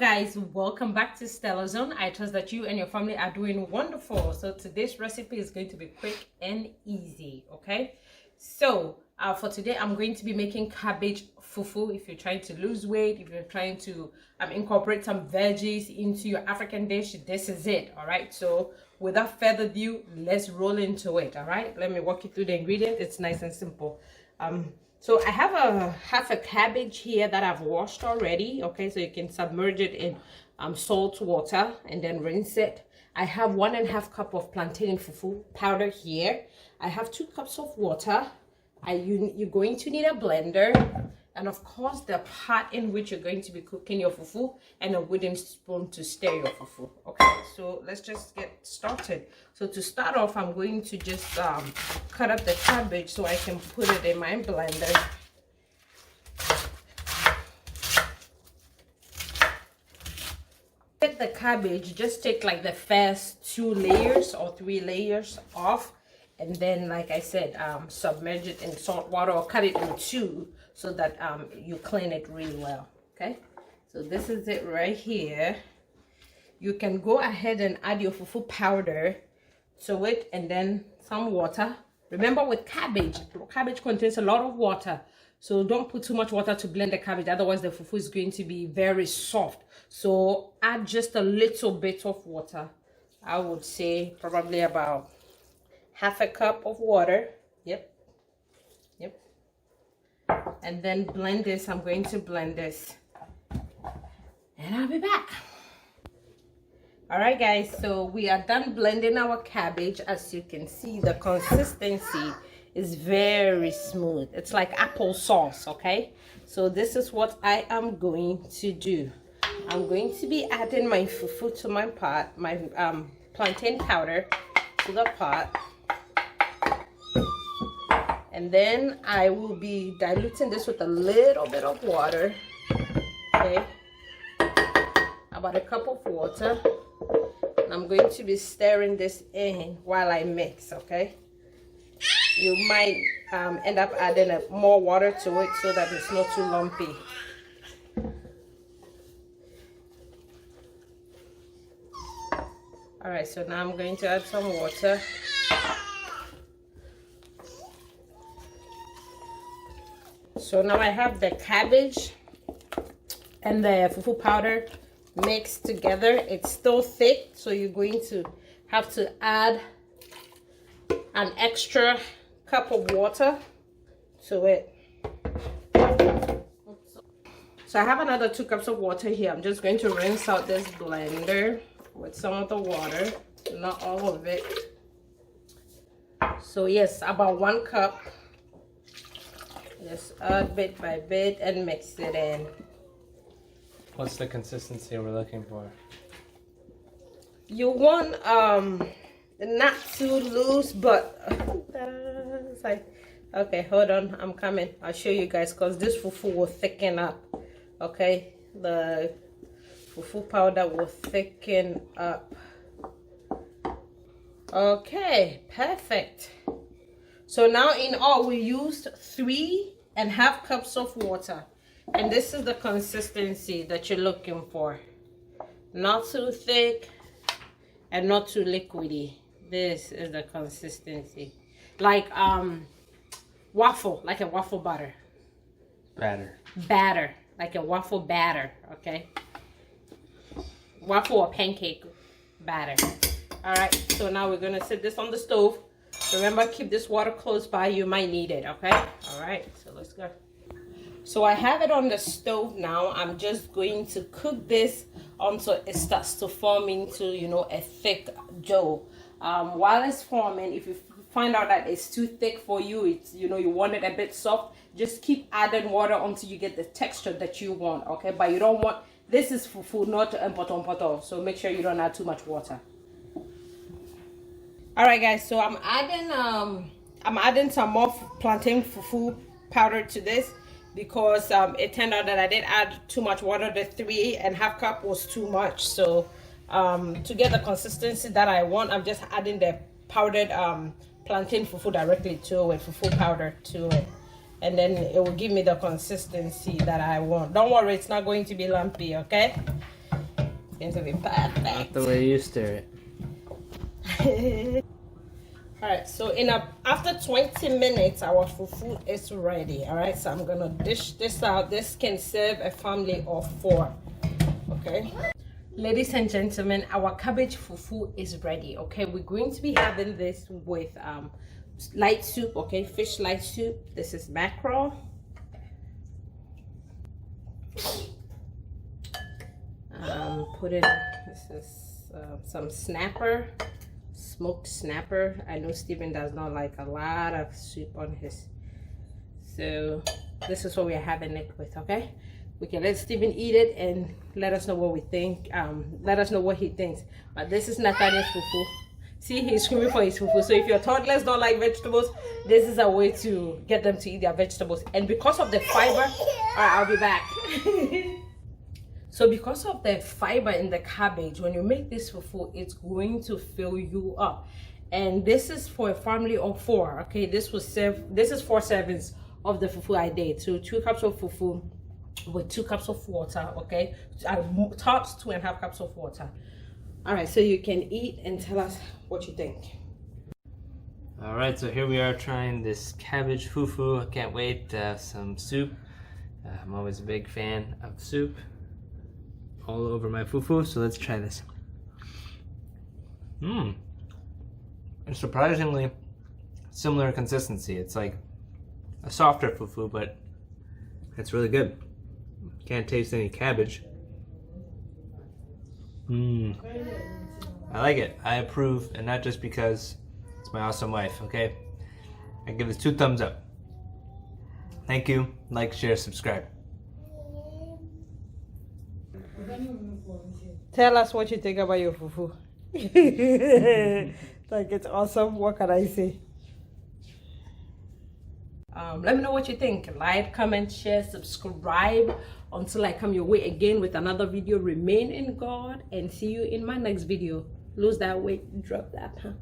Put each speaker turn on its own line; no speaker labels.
guys, welcome back to StellaZone. I trust that you and your family are doing wonderful. So today's recipe is going to be quick and easy. Okay, so for today I'm going to be making cabbage fufu. If you're trying to lose weight, if you're trying to incorporate some veggies into your African dish, this is it. All right, so without further ado, let's roll into it. All right, let me walk you through the ingredients. It's nice and simple. So I have half a cabbage here that I've washed already. Okay, so you can submerge it in salt water and then rinse it. I have 1.5 cup of plantain fufu powder here. I have 2 cups of water. You're going to need a blender, and of course the pot in which you're going to be cooking your fufu, and a wooden spoon to stir your fufu. Okay, so let's just get started. So to start off, I'm going to just cut up the cabbage so I can put it in my blender. With the cabbage, just take like the first 2 layers or 3 layers off, and then, like I said, submerge it in salt water or cut it in 2 so that you clean it really well. Okay, so this is it right here. You can go ahead and add your fufu powder to it and then some water. Remember, with cabbage contains a lot of water, so don't put too much water to blend the cabbage, otherwise the fufu is going to be very soft. So add just a little bit of water. I would say probably about ½ cup of water. Yep. And then blend this. I'm going to blend this and I'll be back. All right guys, so we are done blending our cabbage. As you can see, the consistency is very smooth. It's like applesauce. Okay, so this is what I am going to do. I'm going to be adding my fufu to my pot, my plantain powder to the pot, and then I will be diluting this with a little bit of water. Okay, about 1 cup of water. And I'm going to be stirring this in while I mix. Okay, you might end up adding more water to it so that it's not too lumpy. All right, so now I'm going to add some water. So now I have the cabbage and the fufu powder mixed together. It's still thick, so you're going to have to add an extra cup of water to it. So I have another 2 cups of water here. I'm just going to rinse out this blender with some of the water, not all of it. So yes, about 1 cup. Just add bit by bit and mix it in.
What's the consistency we're looking for?
You want not too loose, but it's like, okay, hold on, I'm coming. I'll show you guys, because this fufu will thicken up. Okay, the fufu powder will thicken up. Okay, perfect. So now in all, we used 3.5 cups of water, and this is the consistency that you're looking for. Not too thick and not too liquidy. This is the consistency, like waffle, like a waffle batter. Batter, like a waffle batter. Okay, waffle or pancake batter. All right, so now we're gonna set this on the stove. Remember, keep this water close by, you might need it. Okay, all right, so let's go. So I have it on the stove now. I'm just going to cook this until it starts to form into, you know, a thick dough. While it's forming, if you find out that it's too thick for you, it's, you know, you want it a bit soft, just keep adding water until you get the texture that you want. Okay, but you don't want, this is fufu, not poto, so make sure you don't add too much water. All right guys, so I'm adding some more plantain fufu powder to this, because it turned out that I did add too much water. The 3.5 cup was too much. So to get the consistency that I want, I'm just adding the powdered plantain fufu directly to it, fufu powder to it, and then it will give me the consistency that I want. Don't worry, it's not going to be lumpy. Okay, going to be perfect.
Not the way you stir it.
All right, so after 20 minutes, our fufu is ready. All right, so I'm gonna dish this out. This can serve a family of 4. Okay, ladies and gentlemen, our cabbage fufu is ready. Okay, we're going to be having this with light soup. Okay, fish light soup. This is mackerel. This is some snapper. Smoked snapper. I know Stephen does not like a lot of soup on his, so this is what we are having it with. Okay, we can let Stephen eat it and let us know what we think. Let us know what he thinks. But this is Nathaniel's fufu. See, he's screaming for his fufu. So if your toddlers don't like vegetables, this is a way to get them to eat their vegetables. And because of the fiber, all right, I'll be back. So because of the fiber in the cabbage, when you make this fufu, it's going to fill you up. And this is for a family of 4. Okay, this is 4 servings of the fufu I did. So 2 cups of fufu with 2 cups of water. Okay, tops 2.5 cups of water. All right, so you can eat and tell us what you think.
All right, so here we are trying this cabbage fufu. I can't wait to have some soup. I'm always a big fan of soup all over my fufu, so let's try this. It's surprisingly similar consistency. It's like a softer fufu, but it's really good. Can't taste any cabbage. I like it. I approve, and not just because it's my awesome wife, okay? I give this 2 thumbs up. Thank you. Like, share, subscribe.
Tell us what you think about your fufu. Like, it's awesome. What can I say? Let me know what you think. Like, comment, share, subscribe. Until I come your way again with another video, remain in God and see you in my next video. Lose that weight, drop that, huh?